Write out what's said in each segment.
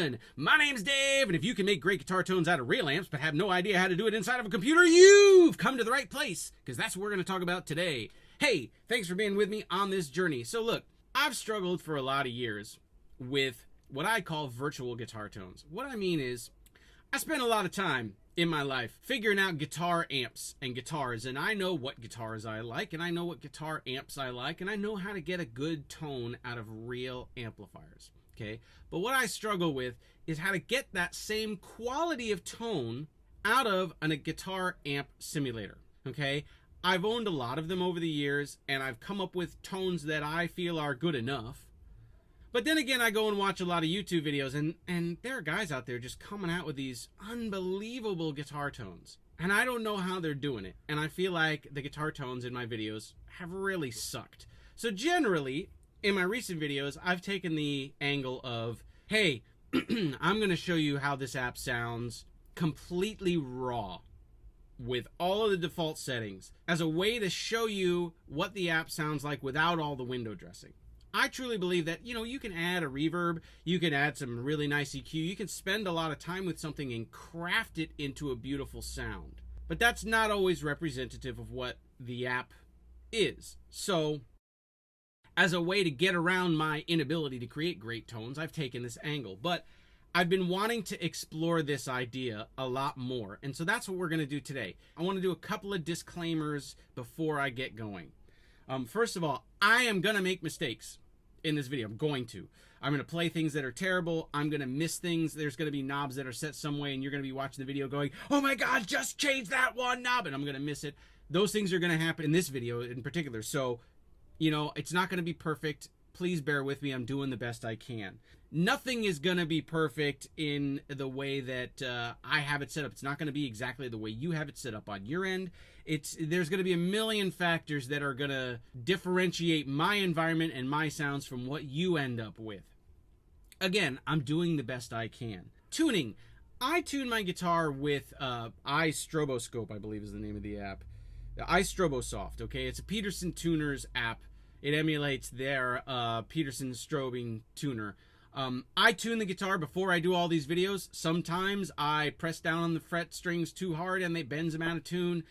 gentlemen, my name's Dave, and if you can make great guitar tones out of real amps but have no idea how to do it inside of a computer, you've come to the right place, because that's what we're going to talk about today. Hey, thanks for being with me on this journey. So look, I've struggled for a lot of years with what I call virtual guitar tones. What I mean is, I spent a lot of time in my life figuring out guitar amps and guitars, and I know what guitars I like, and I know what guitar amps I like, and I know how to get a good tone out of real amplifiers, okay? But what I struggle with is how to get that same quality of tone out of a guitar amp simulator, okay? I've owned a lot of them over the years, and I've come up with tones that I feel are good enough. But then again, I go and watch a lot of YouTube videos, and there are guys out there just coming out with these unbelievable guitar tones. And I don't know how they're doing it. And I feel like the guitar tones in my videos have really sucked. So generally, in my recent videos, I've taken the angle of, hey, I'm going to show you how this app sounds completely raw with all of the default settings as a way to show you what the app sounds like without all the window dressing. I truly believe that, you can add a reverb, you can add some really nice EQ, you can spend a lot of time with something and craft it into a beautiful sound. But that's not always representative of what the app is. So, as a way to get around my inability to create great tones, I've taken this angle. But I've been wanting to explore this idea a lot more, and so that's what we're going to do today. I want to do a couple of disclaimers before I get going. First of all, I am going to make mistakes in this video. I'm going to play things that are terrible. I'm going to miss things. There's going to be knobs that are set some way, and you're going to be watching the video going, oh my God, just change that one knob, and I'm going to miss it. Those things are going to happen in this video in particular. So, it's not going to be perfect. Please bear with me. I'm doing the best I can. Nothing is going to be perfect in the way that I have it set up. It's not going to be exactly the way you have it set up on your end. There's going to be a million factors that are going to differentiate my environment and my sounds from what you end up with. Again, I'm doing the best I can. Tuning. I tune my guitar with iStroboscope, I believe is the name of the app. iStrobosoft, okay? It's a Peterson Tuners app. It emulates their Peterson strobing tuner. I tune the guitar before I do all these videos. Sometimes I press down on the fret strings too hard and they bends them out of tune.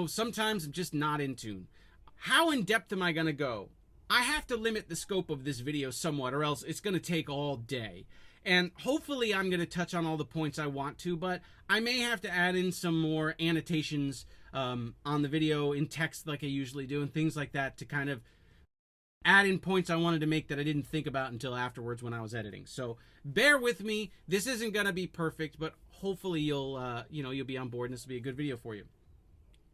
Sometimes I'm just not in tune. How in depth am I going to go? I have to limit the scope of this video somewhat, or else it's going to take all day. And hopefully I'm going to touch on all the points I want to, but I may have to add in some more annotations on the video in text like I usually do, and things like that to kind of add in points I wanted to make that I didn't think about until afterwards when I was editing. So bear with me. This isn't going to be perfect, but hopefully you'll be on board and this will be a good video for you.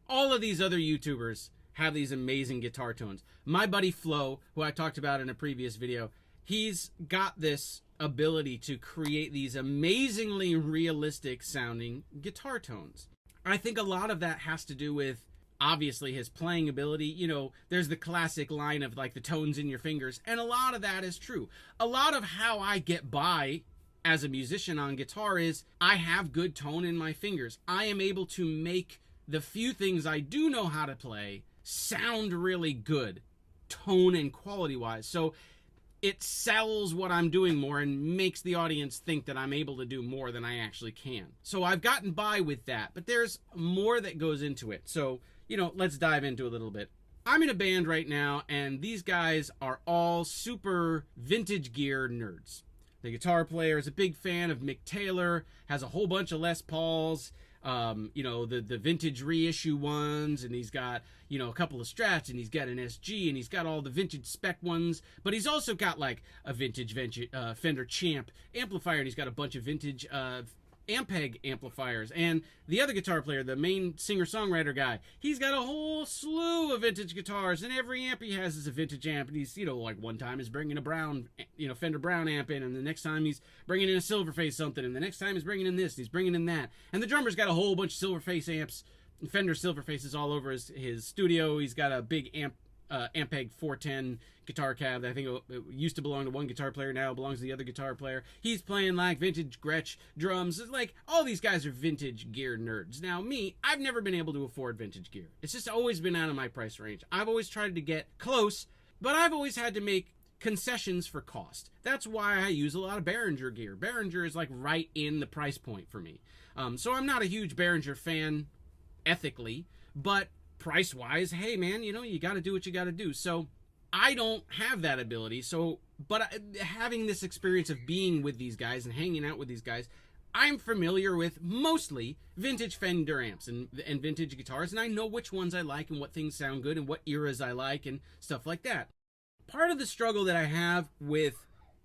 All of these other YouTubers have these amazing guitar tones. My buddy Flo, who I talked about in a previous video, he's got this ability to create these amazingly realistic sounding guitar tones. I think a lot of that has to do with obviously his playing ability. There's the classic line of like the tones in your fingers, and a lot of that is true. A lot of how I get by as a musician on guitar is I have good tone in my fingers. I am able to make the few things I do know how to play sound really good, tone and quality wise. So it sells what I'm doing more and makes the audience think that I'm able to do more than I actually can. So I've gotten by with that, but there's more that goes into it. So, let's dive into a little bit. I'm in a band right now, and these guys are all super vintage gear nerds. The guitar player is a big fan of Mick Taylor, has a whole bunch of Les Pauls, the vintage reissue ones, and he's got, a couple of Strats, and he's got an SG, and he's got all the vintage spec ones, but he's also got like a vintage Fender Champ amplifier, and he's got a bunch of vintage Ampeg amplifiers. And the other guitar player, the main singer-songwriter guy, he's got a whole slew of vintage guitars, and every amp he has is a vintage amp. And he's, like one time he's bringing a Brown, Fender Brown amp in, and the next time he's bringing in a Silverface something, and the next time he's bringing in this, and he's bringing in that. And the drummer's got a whole bunch of Silverface amps, Fender Silverfaces all over his studio. He's got a big Ampeg 410 guitar cab that I think it used to belong to one guitar player, now it belongs to the other guitar player. He's playing like vintage Gretsch drums. It's like all these guys are vintage gear nerds. Now me, I've never been able to afford vintage gear. It's just always been out of my price range. I've always tried to get close, but I've always had to make concessions for cost. That's why I use a lot of Behringer gear. Behringer is like right in the price point for me. So I'm not a huge Behringer fan ethically, but price-wise, hey man, you got to do what you got to do. So I don't have that ability. But having this experience of being with these guys and hanging out with these guys, I'm familiar with mostly vintage Fender amps and vintage guitars, and I know which ones I like and what things sound good and what eras I like and stuff like that. Part of the struggle that I have with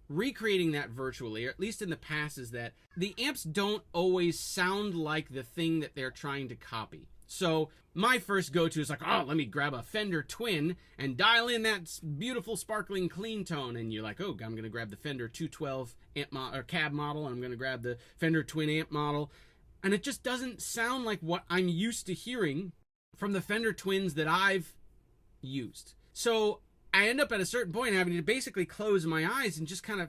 recreating that virtually, or at least in the past, is that the amps don't always sound like the thing that they're trying to copy. So my first go-to is like, oh, let me grab a Fender Twin and dial in that beautiful, sparkling, clean tone. And you're like, oh, I'm going to grab the Fender 212 amp or cab model, and I'm going to grab the Fender Twin amp model. And it just doesn't sound like what I'm used to hearing from the Fender Twins that I've used. So I end up at a certain point having to basically close my eyes and just kind of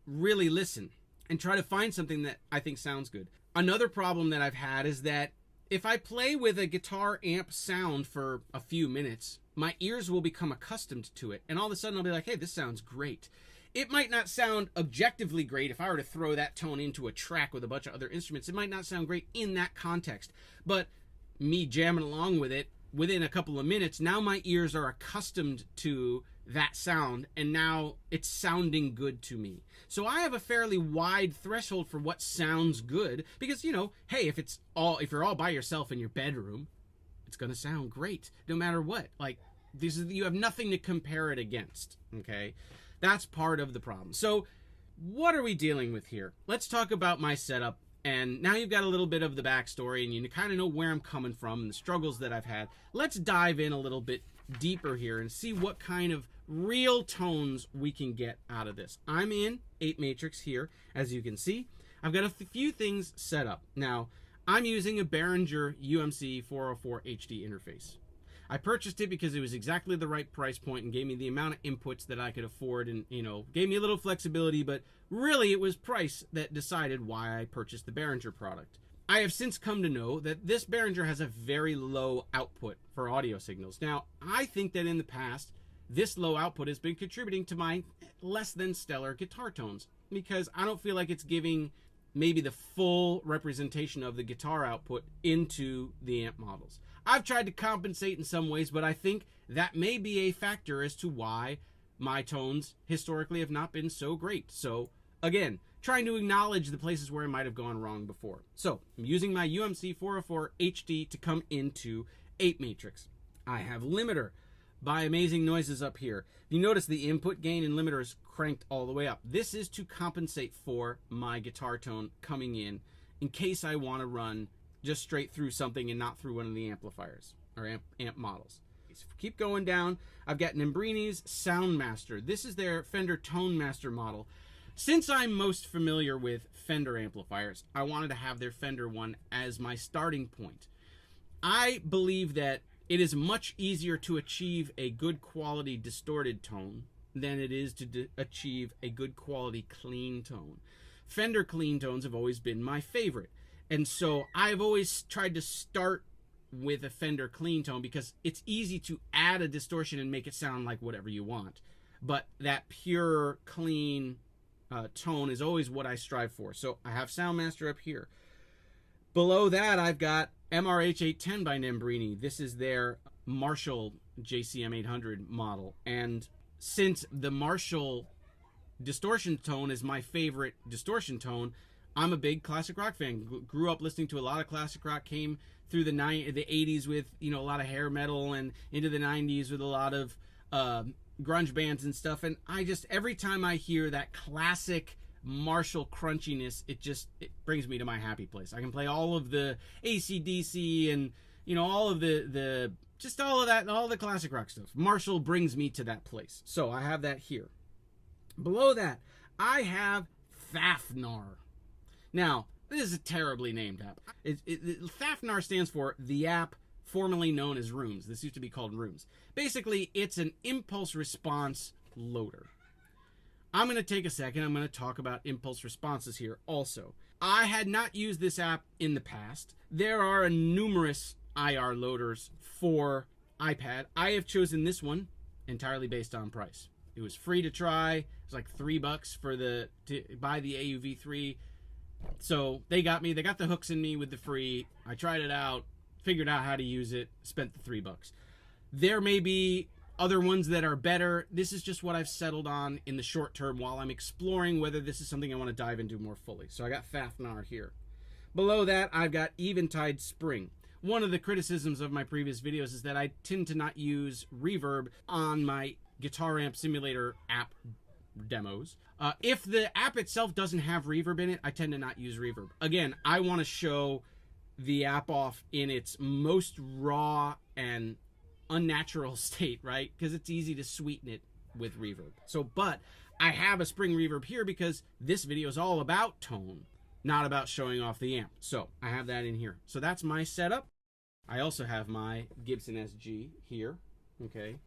really listen and try to find something that I think sounds good. Another problem that I've had is that if I play with a guitar amp sound for a few minutes, my ears will become accustomed to it. And all of a sudden I'll be like, hey, this sounds great. It might not sound objectively great if I were to throw that tone into a track with a bunch of other instruments. It might not sound great in that context. But me jamming along with it, within a couple of minutes, now my ears are accustomed to that sound, and now it's sounding good to me. So I have a fairly wide threshold for what sounds good, because, hey, if you're all by yourself in your bedroom, it's going to sound great no matter what. Like, you have nothing to compare it against, okay? That's part of the problem. So what are we dealing with here? Let's talk about my setup. And now you've got a little bit of the backstory, and you kind of know where I'm coming from and the struggles that I've had. Let's dive in a little bit deeper here and see what kind of real tones we can get out of this. I'm in 8 Matrix here, as you can see. I've got a few things set up. Now, I'm using a Behringer UMC 404 HD interface. I purchased it because it was exactly the right price point and gave me the amount of inputs that I could afford, and gave me a little flexibility, but really it was price that decided why I purchased the Behringer product. I have since come to know that this Behringer has a very low output for audio signals. Now, I think that in the past, this low output has been contributing to my less than stellar guitar tones, because I don't feel like it's giving maybe the full representation of the guitar output into the amp models. I've tried to compensate in some ways, but I think that may be a factor as to why my tones historically have not been so great. So again, trying to acknowledge the places where I might have gone wrong before. So I'm using my UMC 404 HD to come into 8 Matrix. I have limiter by Amazing Noises up here. You notice the input gain and limiter is cranked all the way up. This is to compensate for my guitar tone coming in case I want to run just straight through something and not through one of the amplifiers or amp models. So keep going down. I've got Nembrini's Soundmaster. This is their Fender Tone Master model. Since I'm most familiar with Fender amplifiers, I wanted to have their Fender one as my starting point. I believe that it is much easier to achieve a good quality distorted tone than it is to achieve a good quality clean tone. Fender clean tones have always been my favorite. And so I've always tried to start with a Fender clean tone because it's easy to add a distortion and make it sound like whatever you want. But that pure, clean tone is always what I strive for. So I have Soundmaster up here. Below that, I've got MRH 810 by Nembrini. This is their Marshall JCM 800 model. And since the Marshall distortion tone is my favorite distortion tone, I'm a big classic rock fan. Grew up listening to a lot of classic rock, came through the 80s with, a lot of hair metal, and into the 90s with a lot of grunge bands and stuff. And every time I hear that classic Marshall crunchiness, it brings me to my happy place. I can play all of the AC/DC and, all of all of that, all the classic rock stuff. Marshall brings me to that place. So I have that here. Below that, I have Thafnar. Now, this is a terribly named app. Thafnar stands for the app formerly known as Rooms. This used to be called Rooms. Basically, it's an impulse response loader. I'm going to take a second. I'm going to talk about impulse responses here also. I had not used this app in the past. There are numerous IR loaders for iPad. I have chosen this one entirely based on price. It was free to try. It was like $3 to buy the AUV3. So they got me. They got the hooks in me with the free. I tried it out, figured out how to use it, spent the $3. There may be other ones that are better. This is just what I've settled on in the short term while I'm exploring whether this is something I want to dive into more fully. So I got Fafnir here. Below that, I've got Eventide Spring. One of the criticisms of my previous videos is that I tend to not use reverb on my Guitar Amp Simulator app demos. If the app itself doesn't have reverb in it, I tend to not use reverb. Again, I want to show the app off in its most raw and unnatural state, right? Because it's easy to sweeten it with reverb. So, but I have a spring reverb here because this video is all about tone, not about showing off the amp. So I have that in here. So that's my setup. I also have my Gibson SG here. Okay.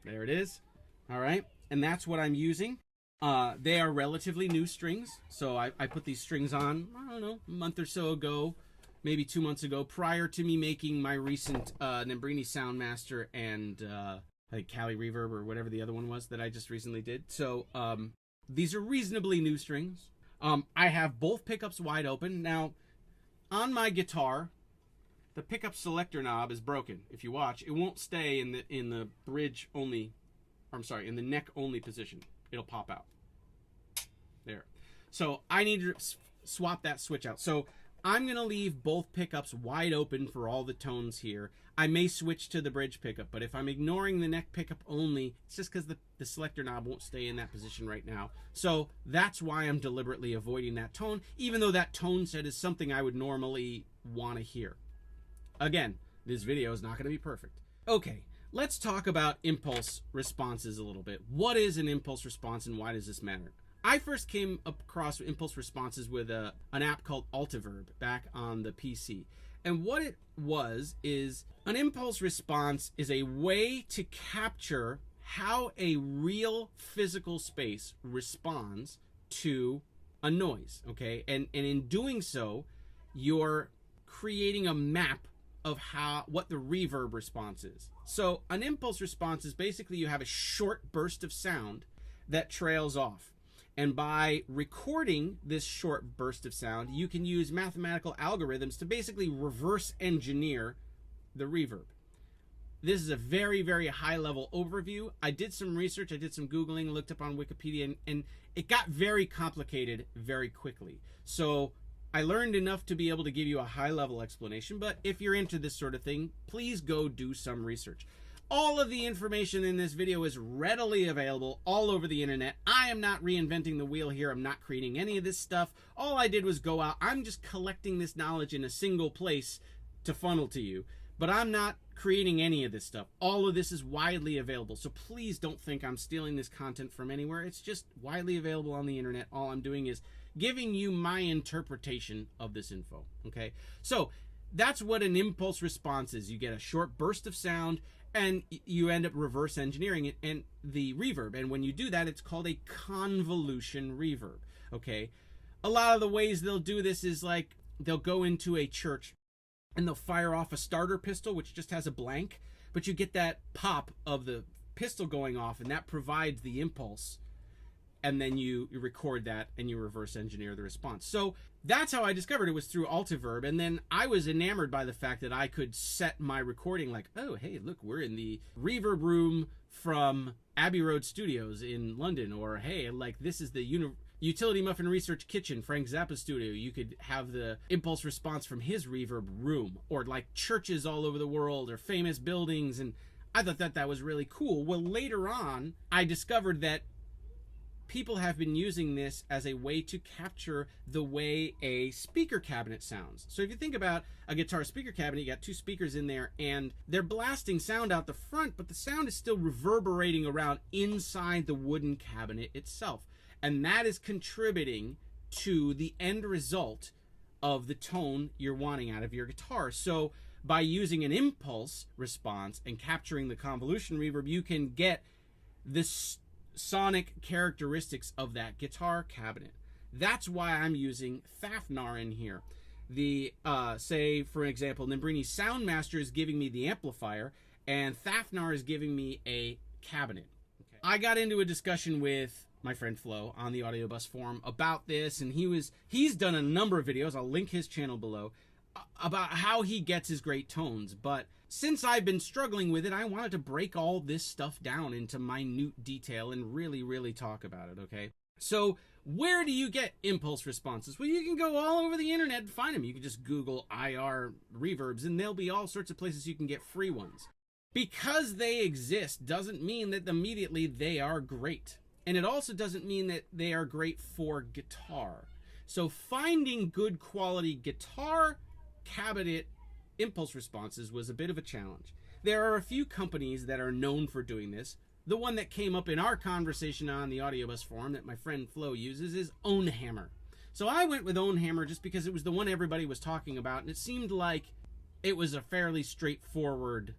There it is. All right. And that's what I'm using. They are relatively new strings. So I put these strings on, I don't know, a month or so ago, maybe 2 months ago, prior to me making my recent Nembrini Soundmaster and like Cali Reverb or whatever the other one was that I just recently did. So these are reasonably new strings. I have both pickups wide open. Now, on my guitar, the pickup selector knob is broken. If you watch, it won't stay in the bridge only. I'm sorry, in the neck only position. It'll pop out. There. So I need to swap that switch out. So I'm going to leave both pickups wide open for all the tones here. I may switch to the bridge pickup, but if I'm ignoring the neck pickup only, it's just because the selector knob won't stay in that position right now. So that's why I'm deliberately avoiding that tone, even though that tone set is something I would normally want to hear. Again, this video is not going to be perfect. Okay, let's talk about impulse responses a little bit. What is an impulse response and why does this matter? I first came across impulse responses with an app called Altiverb back on the PC. And what it was is an impulse response is a way to capture how a real physical space responds to a noise, okay? And in doing so, you're creating a map of what the reverb response is. So an impulse response is basically you have a short burst of sound that trails off. And by recording this short burst of sound, you can use mathematical algorithms to basically reverse engineer the reverb. This is a very, very high level overview. I did some research, I did some Googling, looked up on Wikipedia, and it got very complicated very quickly. So I learned enough to be able to give you a high level explanation, but if you're into this sort of thing, please go do some research. All of the information in this video is readily available all over the internet. I am not reinventing the wheel here. I'm not creating any of this stuff. All I did was go out. I'm just collecting this knowledge in a single place to funnel to you, but I'm not creating any of this stuff. All of this is widely available, so please don't think I'm stealing this content from anywhere. It's just widely available on the internet. All I'm doing is giving you my interpretation of this info, okay? So that's what an impulse response is. You get a short burst of sound, and you end up reverse engineering it and the reverb. And when you do that, it's called a convolution reverb, okay? A lot of the ways they'll do this is like they'll go into a church and they'll fire off a starter pistol, which just has a blank, but you get that pop of the pistol going off, and that provides the impulse. And then you record that and you reverse engineer the response. So that's how I discovered it, was through Altiverb. And then I was enamored by the fact that I could set my recording like, oh, hey, look, we're in the reverb room from Abbey Road Studios in London. Or, hey, like this is the Utility Muffin Research Kitchen, Frank Zappa studio. You could have the impulse response from his reverb room. Or like churches all over the world or famous buildings. And I thought that was really cool. Well, later on, I discovered that people have been using this as a way to capture the way a speaker cabinet sounds. So if you think about a guitar speaker cabinet, you got two speakers in there and they're blasting sound out the front, but the sound is still reverberating around inside the wooden cabinet itself. And that is contributing to the end result of the tone you're wanting out of your guitar. So by using an impulse response and capturing the convolution reverb, you can get this sonic characteristics of that guitar cabinet. That's why I'm using Fafnir in here. The say for example, Nembrini Soundmaster is giving me the amplifier, and Fafnir is giving me a cabinet. Okay. I got into a discussion with my friend Flo on the Audio Bus forum about this, and he's done a number of videos, I'll link his channel below, about how he gets his great tones. But since I've been struggling with it, I wanted to break all this stuff down into minute detail and really talk about it, okay? So where do you get impulse responses? Well, you can go all over the internet and find them. You can just Google IR reverbs, and there'll be all sorts of places you can get free ones. Because they exist doesn't mean that immediately they are great. And it also doesn't mean that they are great for guitar. So finding good quality guitar cabinet impulse responses was a bit of a challenge. There are a few companies that are known for doing this. The one that came up in our conversation on the Audio Bus forum that my friend Flo uses is OwnHammer. So I went with OwnHammer just because it was the one everybody was talking about, and it seemed like it was a fairly straightforward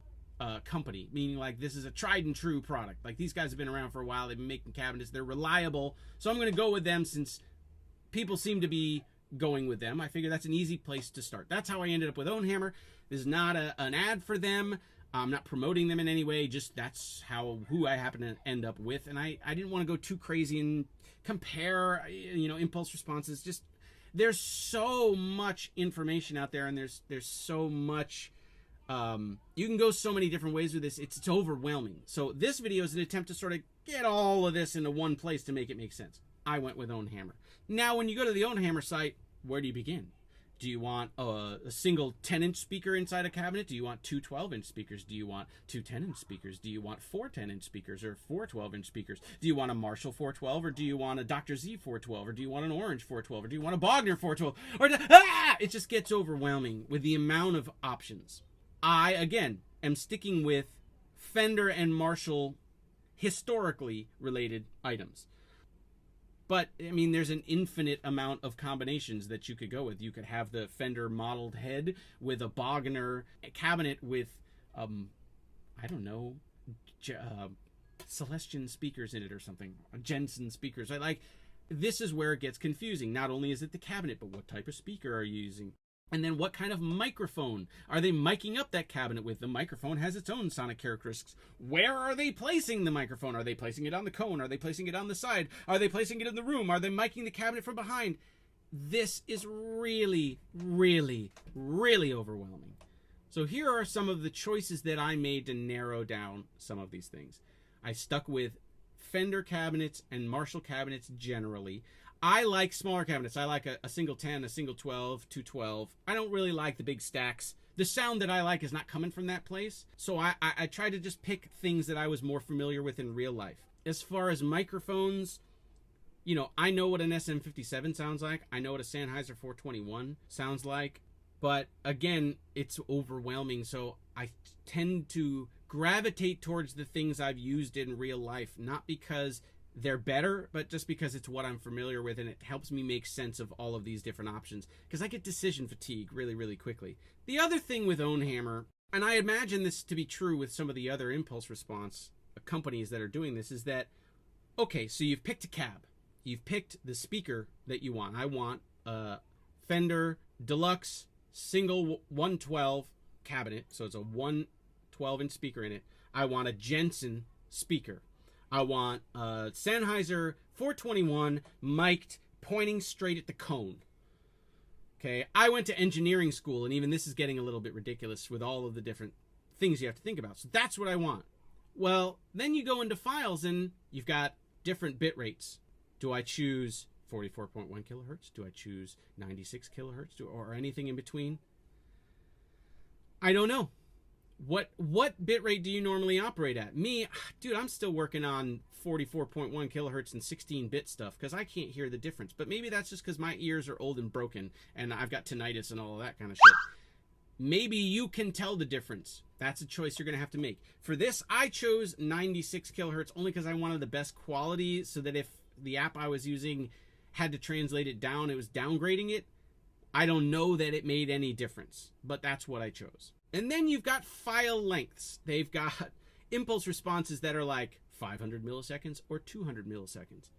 company, meaning like this is a tried and true product. Like these guys have been around for a while, they've been making cabinets, they're reliable, so I'm going to go with them since people seem to be going with them. I figure that's an easy place to start. That's how I ended up with OwnHammer. This is not an ad for them. I'm not promoting them in any way, just that's who I happen to end up with. And I didn't want to go too crazy and compare, impulse responses. Just there's so much information out there, and there's so much you can go so many different ways with this. It's overwhelming. So this video is an attempt to sort of get all of this into one place to make it make sense. I went with OwnHammer. Now, when you go to the OwnHammer site, where do you begin? Do you want a single 10-inch speaker inside a cabinet? Do you want two 12-inch speakers? Do you want two 10-inch speakers? Do you want four 10-inch speakers or four 12-inch speakers? Do you want a Marshall 412, or do you want a Dr. Z 412, or do you want an Orange 412, or do you want a Bogner 412? It just gets overwhelming with the amount of options. I, again, am sticking with Fender and Marshall historically related items. But, I mean, there's an infinite amount of combinations that you could go with. You could have the Fender modeled head with a Bogner cabinet with, Celestion speakers in it or something. Jensen speakers. This is where it gets confusing. Not only is it the cabinet, but what type of speaker are you using? And then what kind of microphone are they miking up that cabinet with? The microphone has its own sonic characteristics. Where are they placing the microphone? Are they placing it on the cone? Are they placing it on the side? Are they placing it in the room? Are they miking the cabinet from behind? This is really overwhelming. So here are some of the choices that I made to narrow down some of these things. I stuck with Fender cabinets and Marshall cabinets generally. I like smaller cabinets. I like a single 10, a single 12, 212. I don't really like the big stacks. The sound that I like is not coming from that place. So I try to just pick things that I was more familiar with in real life. As far as microphones, I know what an SM57 sounds like. I know what a Sennheiser 421 sounds like. But again, it's overwhelming. So I tend to gravitate towards the things I've used in real life, not because they're better, but just because it's what I'm familiar with, and it helps me make sense of all of these different options, because I get decision fatigue really quickly. The other thing with OwnHammer, and I imagine this to be true with some of the other impulse response companies that are doing this, is that, okay, so you've picked a cab. You've picked the speaker that you want. I want a Fender Deluxe single 112 cabinet, so it's a 112-inch speaker in it. I want a Jensen speaker. I want a Sennheiser 421 mic'd, pointing straight at the cone. Okay, I went to engineering school, and even this is getting a little bit ridiculous with all of the different things you have to think about. So that's what I want. Well, then you go into files, and you've got different bit rates. Do I choose 44.1 kilohertz? Do I choose 96 kilohertz? Or anything in between? I don't know. What bitrate do you normally operate at? Me, dude, I'm still working on 44.1 kilohertz and 16-bit stuff because I can't hear the difference. But maybe that's just because my ears are old and broken and I've got tinnitus and all of that kind of shit. Maybe you can tell the difference. That's a choice you're going to have to make. For this, I chose 96 kilohertz only because I wanted the best quality, so that if the app I was using had to translate it down, it was downgrading it. I don't know that it made any difference, but that's what I chose. And then you've got file lengths. They've got impulse responses that are like 500 milliseconds or 200 milliseconds.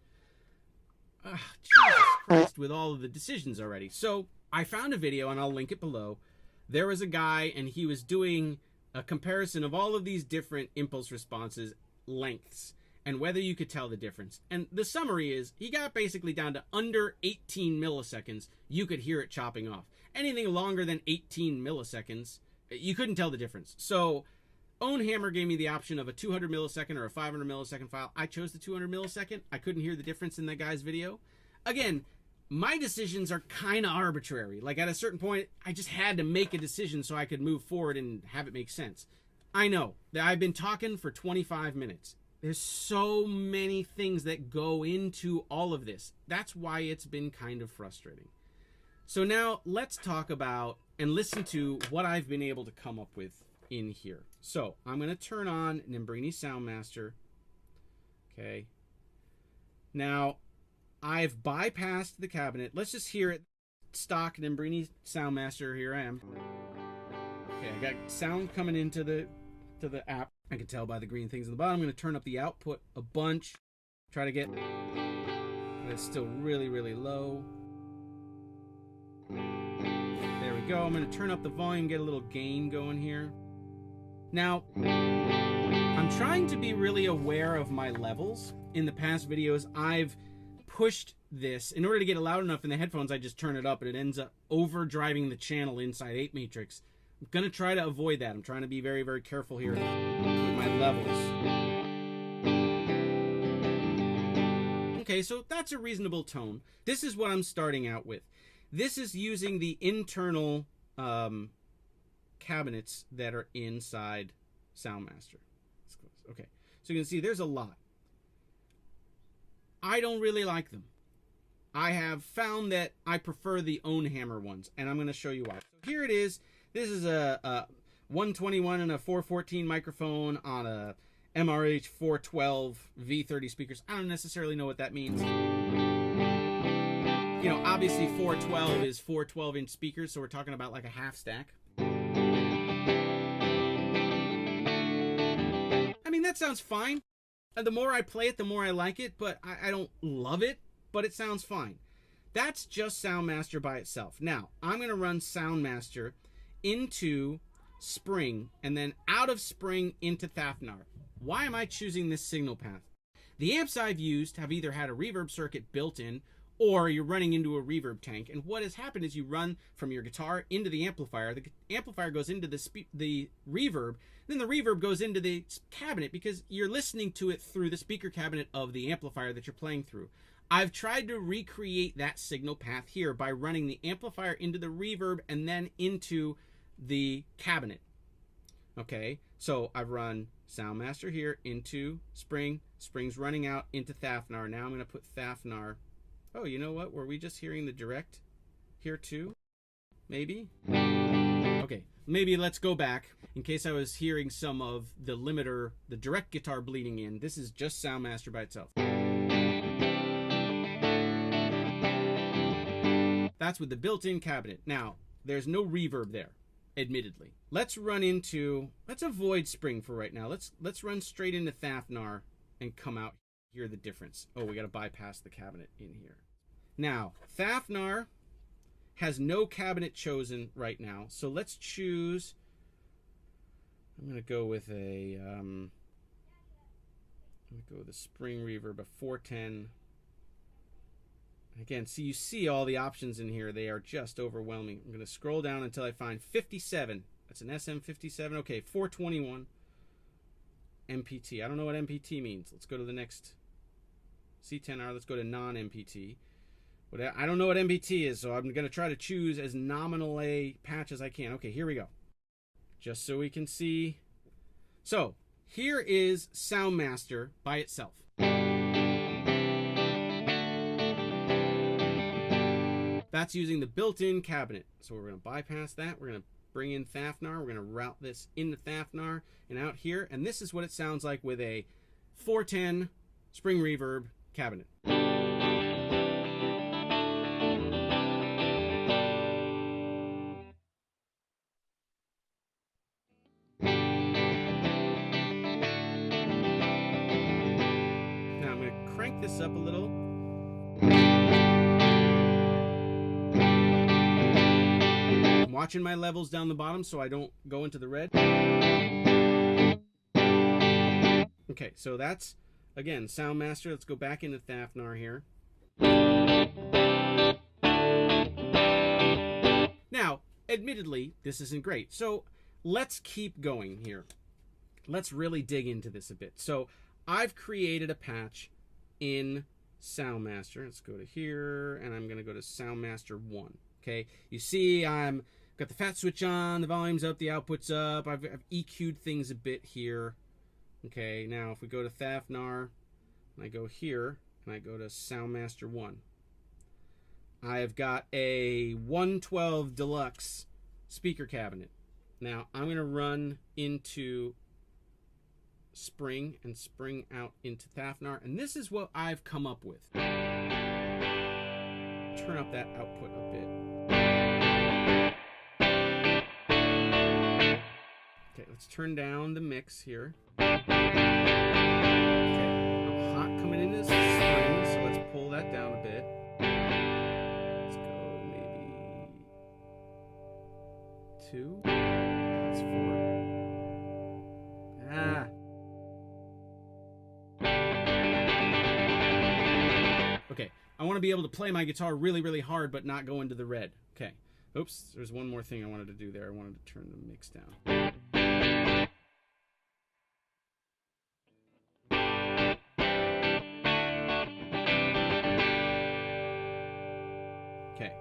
Jesus Christ, with all of the decisions already. So I found a video, and I'll link it below. There was a guy, and he was doing a comparison of all of these different impulse responses lengths and whether you could tell the difference. And the summary is he got basically down to under 18 milliseconds. You could hear it chopping off. Anything longer than 18 milliseconds, you couldn't tell the difference. So OwnHammer gave me the option of a 200 millisecond or a 500 millisecond file. I chose the 200 millisecond. I couldn't hear the difference in that guy's video. Again, my decisions are kind of arbitrary. Like at a certain point, I just had to make a decision so I could move forward and have it make sense. I know that I've been talking for 25 minutes. There's so many things that go into all of this. That's why it's been kind of frustrating. So now let's talk about and listen to what I've been able to come up with in here. So I'm going to turn on Nembrini Soundmaster. Okay. Now I've bypassed the cabinet. Let's just hear it. Stock Nembrini Soundmaster. Here I am. Okay, I got sound coming into the app. I can tell by the green things in the bottom. I'm going to turn up the output a bunch. Try to get... But it's still really, really low. There we go. I'm going to turn up the volume, get a little gain going here. Now, I'm trying to be really aware of my levels. In the past videos, I've pushed this. In order to get it loud enough in the headphones, I just turn it up and it ends up overdriving the channel inside 8 Matrix. I'm going to try to avoid that. I'm trying to be very, very careful here with my levels. Okay, so that's a reasonable tone. This is what I'm starting out with. This is using the internal cabinets that are inside Soundmaster. Okay, so you can see there's a lot. I don't really like them. I have found that I prefer the OwnHammer ones, and I'm going to show you why. So here it is. This is a 121 and a 414 microphone on a MRH 412 V30 speakers. I don't necessarily know what that means. You know, obviously 412 is 4 12-inch speakers, so we're talking about like a half stack. I mean, that sounds fine. And the more I play it, the more I like it, but I don't love it, but it sounds fine. That's just Soundmaster by itself. Now, I'm going to run Soundmaster into Spring and then out of Spring into Thafnar. Why am I choosing this signal path? The amps I've used have either had a reverb circuit built in or you're running into a reverb tank. And what has happened is you run from your guitar into the amplifier. The amplifier goes into the reverb. Then the reverb goes into the cabinet because you're listening to it through the speaker cabinet of the amplifier that you're playing through. I've tried to recreate that signal path here by running the amplifier into the reverb and then into the cabinet. Okay, so I've run Soundmaster here into Spring. Spring's running out into Thafnar. Now I'm going to put Thafnar. Oh, you know what? Were we just hearing the direct here too? Maybe? Okay, maybe let's go back. In case I was hearing some of the limiter, the direct guitar bleeding in, this is just Soundmaster by itself. That's with the built-in cabinet. Now, there's no reverb there, admittedly. Let's avoid Spring for right now. Let's run straight into Thafnar and come out, hear the difference. Oh, we got to bypass the cabinet in here. Now, Thafnar has no cabinet chosen right now, so let's choose. I'm going to go with a Spring reverb, a 410. Again, you see all the options in here. They are just overwhelming. I'm going to scroll down until I find 57. That's an SM57. Okay, 421 MPT. I don't know what MPT means. Let's go to the next C10R. Let's go to non-MPT. I don't know what MPT is, so I'm going to try to choose as nominal a patch as I can. Okay, here we go. Just so we can see. So, here is Soundmaster by itself. That's using the built-in cabinet. So we're going to bypass that. We're going to bring in Thafnar. We're going to route this into Thafnar and out here. And this is what it sounds like with a 410 Spring reverb cabinet. Now I'm going to crank this up a little. Watching my levels down the bottom so I don't go into the red. Okay, so that's, again, Soundmaster. Let's go back into Thafnar here. Now, admittedly, this isn't great. So let's keep going here. Let's really dig into this a bit. So I've created a patch in Soundmaster. Let's go to here, and I'm going to go to Soundmaster 1. Okay, you see I'm got the fat switch on, the volume's up, the output's up. I've EQ'd things a bit here. Okay, now if we go to Thafnar, and I go here, and I go to Soundmaster 1, I've got a 112 Deluxe speaker cabinet. Now I'm going to run into Spring and Spring out into Thafnar, and this is what I've come up with. Turn up that output a bit. Okay, let's turn down the mix here. Okay, I'm hot coming into Spring, so let's pull that down a bit. Let's go maybe 2. That's 4. Okay, I want to be able to play my guitar really, really hard, but not go into the red. Okay. Oops, there's one more thing I wanted to do there. I wanted to turn the mix down. Okay.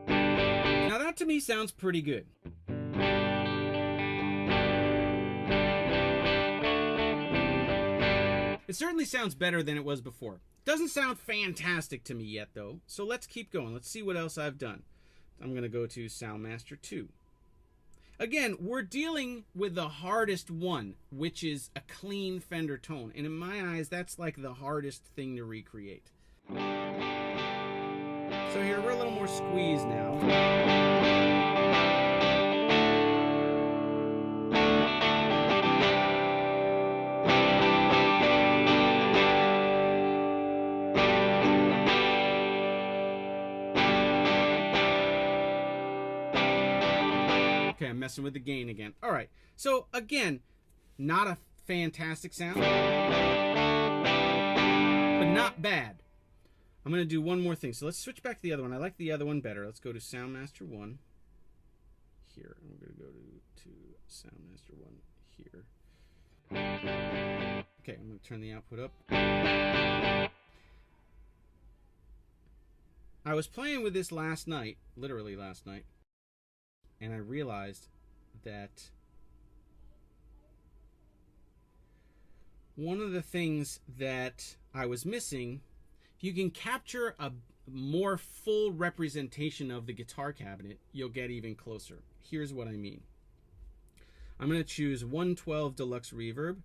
Now that to me sounds pretty good. It certainly sounds better than it was before. Doesn't sound fantastic to me yet, though. So let's keep going. Let's see what else I've done. I'm going to go to Soundmaster 2. Again, we're dealing with the hardest one, which is a clean Fender tone. And in my eyes, that's like the hardest thing to recreate. So here, we're a little more squeezed now. Okay, I'm messing with the gain again. All right, so again, not a fantastic sound, but not bad. I'm going to do one more thing. So let's switch back to the other one. I like the other one better. Let's go to Soundmaster 1 here. I'm going to go to Soundmaster 1 here. Okay, I'm going to turn the output up. I was playing with this last night, literally last night, and I realized that one of the things that I was missing, if you can capture a more full representation of the guitar cabinet, you'll get even closer. Here's what I mean. I'm going to choose 112 Deluxe Reverb.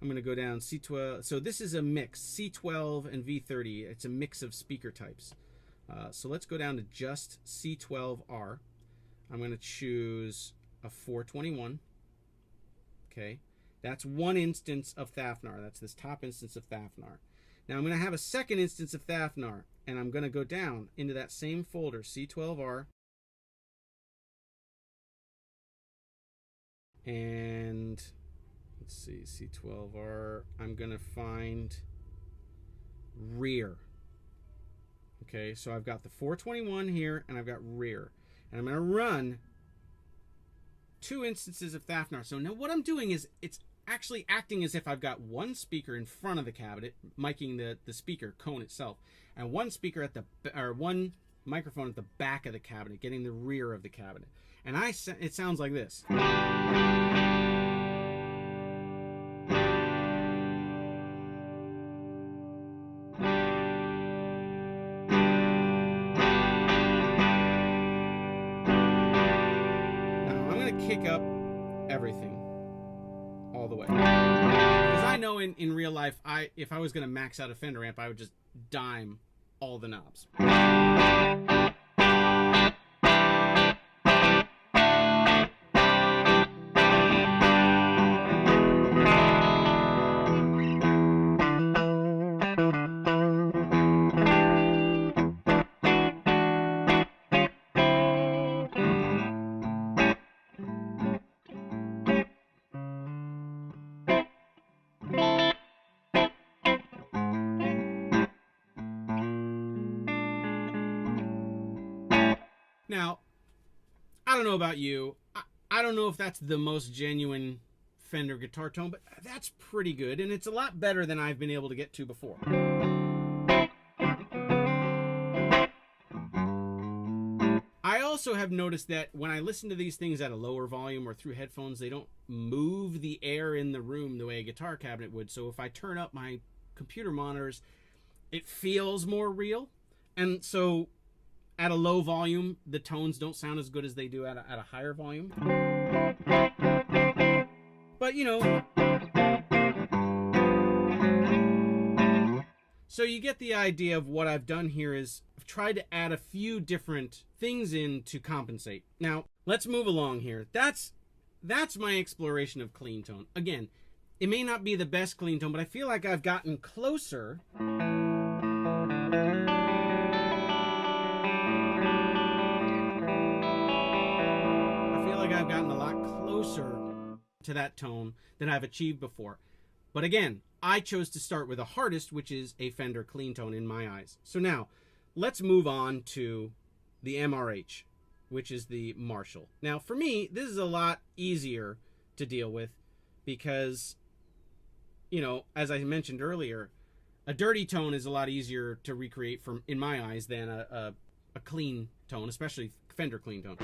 I'm going to go down C12. So this is a mix, C12 and V30. It's a mix of speaker types. So let's go down to just C12R. I'm going to choose a 421. Okay, that's one instance of Thafnar. That's this top instance of Thafnar. Now I'm going to have a second instance of Thafnar, and I'm going to go down into that same folder, C12R, and let's see, C12R. I'm going to find rear. Okay, so I've got the 421 here, and I've got rear. And I'm going to run 2 instances of Thafnar. So now what I'm doing is it's actually acting as if I've got one speaker in front of the cabinet, miking the speaker cone itself, and one speaker at one microphone at the back of the cabinet, getting the rear of the cabinet. And it sounds like this. Kick up everything all the way, because I know in real life, if I was going to max out a Fender amp, I would just dime all the knobs. Now, I don't know about you. I don't know if that's the most genuine Fender guitar tone, but that's pretty good, and it's a lot better than I've been able to get to before. I also have noticed that when I listen to these things at a lower volume or through headphones, they don't move the air in the room the way a guitar cabinet would. So if I turn up my computer monitors, it feels more real. And so at a low volume, the tones don't sound as good as they do at a higher volume. But, you know, so you get the idea of what I've done here is I've tried to add a few different things in to compensate. Now, let's move along here. That's my exploration of clean tone. Again, it may not be the best clean tone, but I feel like I've gotten closer. I feel like I've gotten a lot closer to that tone than I've achieved before. But again, I chose to start with the hardest, which is a Fender clean tone in my eyes. So now, let's move on to the MRH, which is the Marshall. Now, for me, this is a lot easier to deal with because, you know, as I mentioned earlier, a dirty tone is a lot easier to recreate from, in my eyes, than a clean tone, especially Fender clean tone.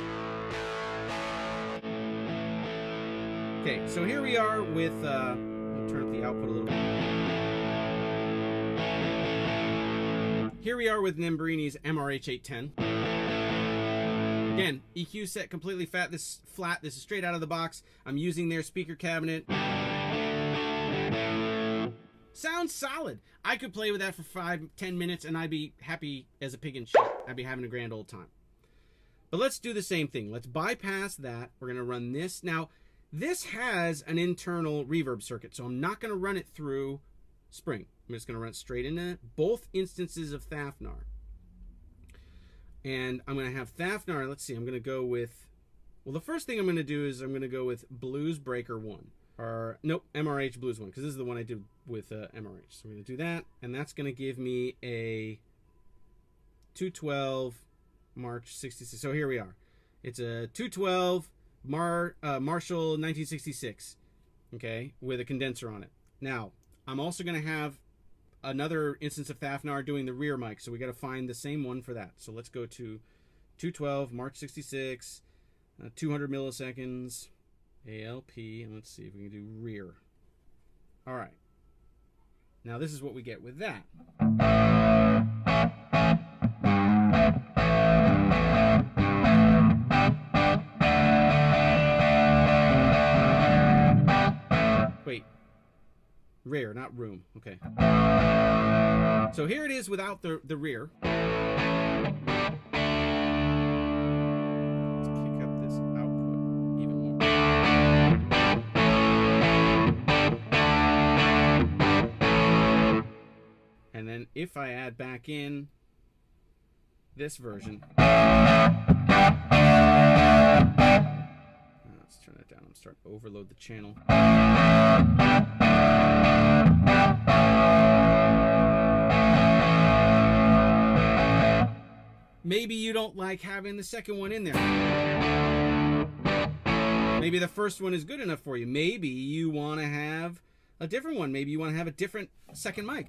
Okay, so here we are with, I'll turn up the output a little bit. Here we are with Nembrini's MRH 810. Again, EQ set completely flat. This is straight out of the box. I'm using their speaker cabinet. Sounds solid. I could play with that for 5-10 minutes and I'd be happy as a pig in shit. I'd be having a grand old time. But let's do the same thing. Let's bypass that. We're going to run this. Now, this has an internal reverb circuit, so I'm not going to run it through Spring. I'm just going to run it straight into both instances of Thafnar. And I'm going to have Thafnar, let's see, I'm going to go with, well, the first thing I'm going to do is I'm going to go with Blues Breaker 1. Or, nope, MRH Blues 1, because this is the one I did with MRH. So we're going to do that, and that's going to give me a 212 March 66. So here we are. It's a 212 Marshall 1966, okay, with a condenser on it. Now, I'm also going to have another instance of Thafnar doing the rear mic, so we got to find the same one for that. So let's go to 212 March 66, 200 milliseconds, ALP, and let's see if we can do rear. All right. Now this is what we get with that. Wait, rear, not room. Okay. So here it is without the rear. Let's kick up this output even more. And then if I add back in this version. Let's turn that down. I'm starting to overload the channel. Maybe you don't like having the second one in there. Maybe the first one is good enough for you. Maybe you want to have a different one. Maybe you want to have a different second mic.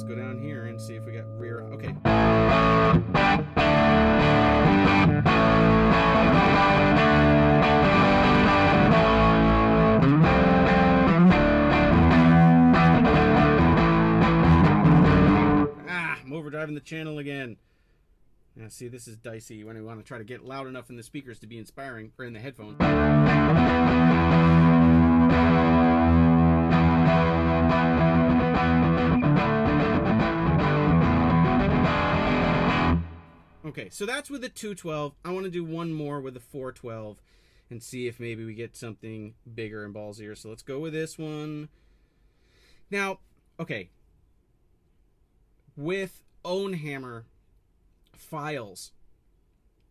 Go down here and see if we got rear. Okay. I'm overdriving the channel again. Now, see, this is dicey when we want to try to get loud enough in the speakers to be inspiring, or in the headphones. Okay, so that's with the 212. I want to do one more with the 412 and see if maybe we get something bigger and ballsier. So let's go with this one. Now, okay, with OwnHammer files,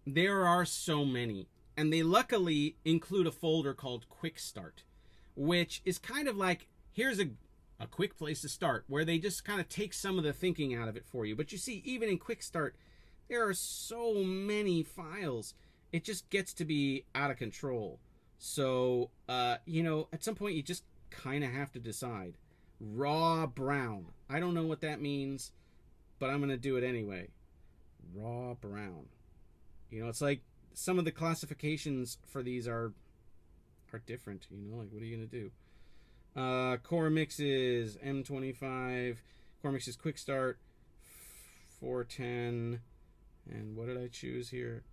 there are so many, and they luckily include a folder called Quick Start. which is kind of like, here's a quick place to start, where they just kind of take some of the thinking out of it for you. But you see, even in Quick Start, there are so many files. It just gets to be out of control. So, you know, at some point you just kind of have to decide. Raw brown. I don't know what that means, but I'm going to do it anyway. Raw brown. You know, it's like some of the classifications for these are different. You know, like, what are you going to do? Core mixes, M25. Core mixes Quick Start, 410. And what did I choose here?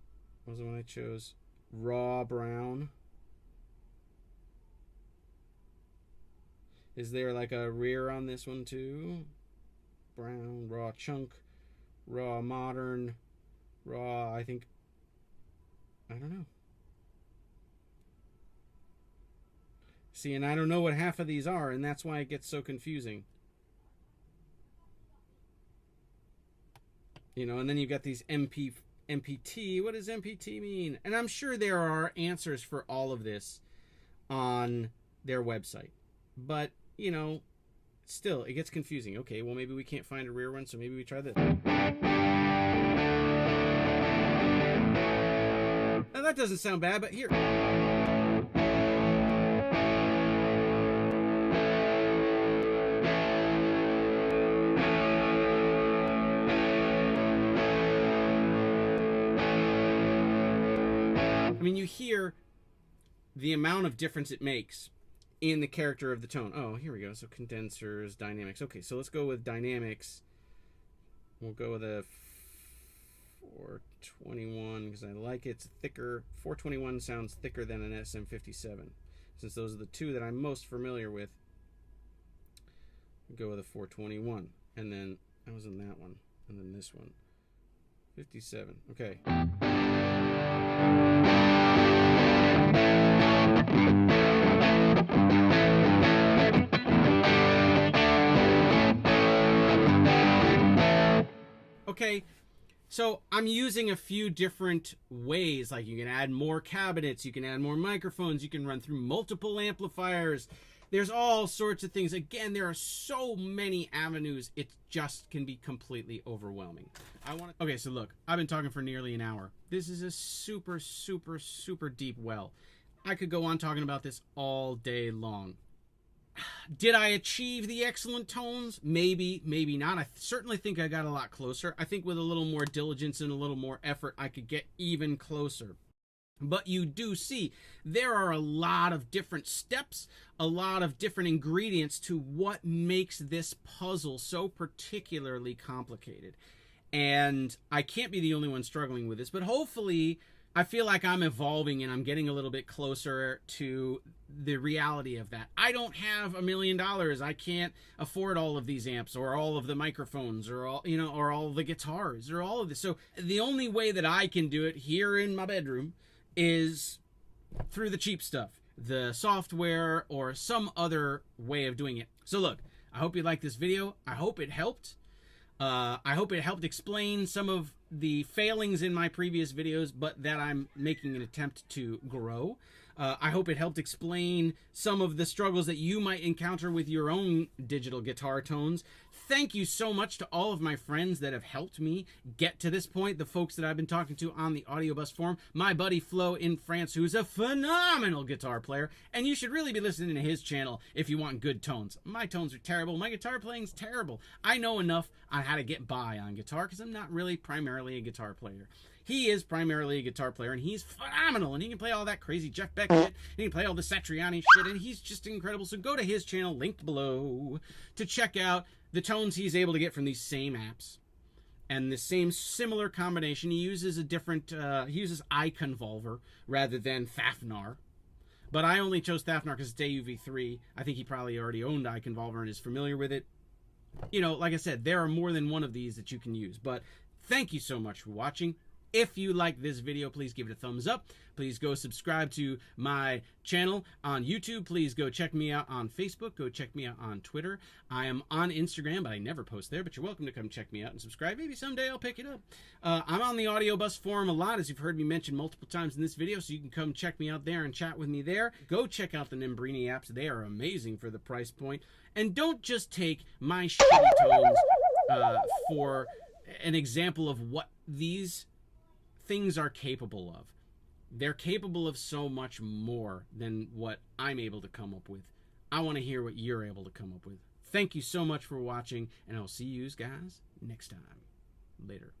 What was the one I chose? Raw brown. Is there like a rear on this one too? Brown, raw chunk, raw modern, raw, I think, I don't know. See, and I don't know what half of these are, and that's why it gets so confusing. You know, and then you've got these MPT. What does MPT mean? And I'm sure there are answers for all of this on their website. But, you know, still, it gets confusing. Okay, well, maybe we can't find a rear one, so maybe we try this. Now, that doesn't sound bad, but here. I mean, you hear the amount of difference it makes in the character of the tone. Oh, here we go. So condensers, dynamics. Okay, so let's go with dynamics. We'll go with a 421 because I like it. It's thicker. 421 sounds thicker than an SM57. Since those are the two that I'm most familiar with, we'll go with a 421. And then, I was in that one. And then this one. 57. Okay. Okay, so I'm using a few different ways. Like, you can add more cabinets, you can add more microphones, you can run through multiple amplifiers. There's all sorts of things. Again, there are so many avenues, it just can be completely overwhelming. Okay, so look, I've been talking for nearly an hour. This is a super, super, super deep well. I could go on talking about this all day long. Did I achieve the excellent tones? Maybe, maybe not. I certainly think I got a lot closer. I think with a little more diligence and a little more effort, I could get even closer. But you do see there are a lot of different steps, a lot of different ingredients to what makes this puzzle so particularly complicated. And I can't be the only one struggling with this, but hopefully I feel like I'm evolving and I'm getting a little bit closer to the reality of that. I don't have $1 million. I can't afford all of these amps or all of the microphones or all, you know, or all the guitars or all of this. So the only way that I can do it here in my bedroom is through the cheap stuff, the software or some other way of doing it. So look, I hope you liked this video. I hope it helped. I hope it helped explain some of the failings in my previous videos, but that I'm making an attempt to grow. I hope it helped explain some of the struggles that you might encounter with your own digital guitar tones. Thank you so much to all of my friends that have helped me get to this point, the folks that I've been talking to on the Audio Bus forum. My buddy Flo in France, who's a phenomenal guitar player, and you should really be listening to his channel if you want good tones. My tones are terrible. My guitar playing's terrible. I know enough on how to get by on guitar because I'm not really primarily a guitar player. He is primarily a guitar player, and he's phenomenal, and he can play all that crazy Jeff Beck shit, and he can play all the Satriani shit, and he's just incredible. So go to his channel, linked below, to check out the tones he's able to get from these same apps. And the same similar combination. He uses a different, he uses iConvolver rather than Fafnar. But I only chose Fafnar because it's AUV3. I think he probably already owned iConvolver and is familiar with it. You know, like I said, there are more than one of these that you can use. But thank you so much for watching. If you like this video, please give it a thumbs up. Please go subscribe to my channel on YouTube. Please go check me out on Facebook. Go check me out on Twitter. I am on Instagram, but I never post there. But you're welcome to come check me out and subscribe. Maybe someday I'll pick it up. I'm on the Audio Bus forum a lot, as you've heard me mention multiple times in this video, so you can come check me out there and chat with me there. Go check out the Nimbrini apps. They are amazing for the price point. And don't just take my shitty tones for an example of what these things are capable of. They're capable of so much more than what I'm able to come up with. I want to hear what you're able to come up with. Thank you so much for watching, and I'll see you guys next time. Later.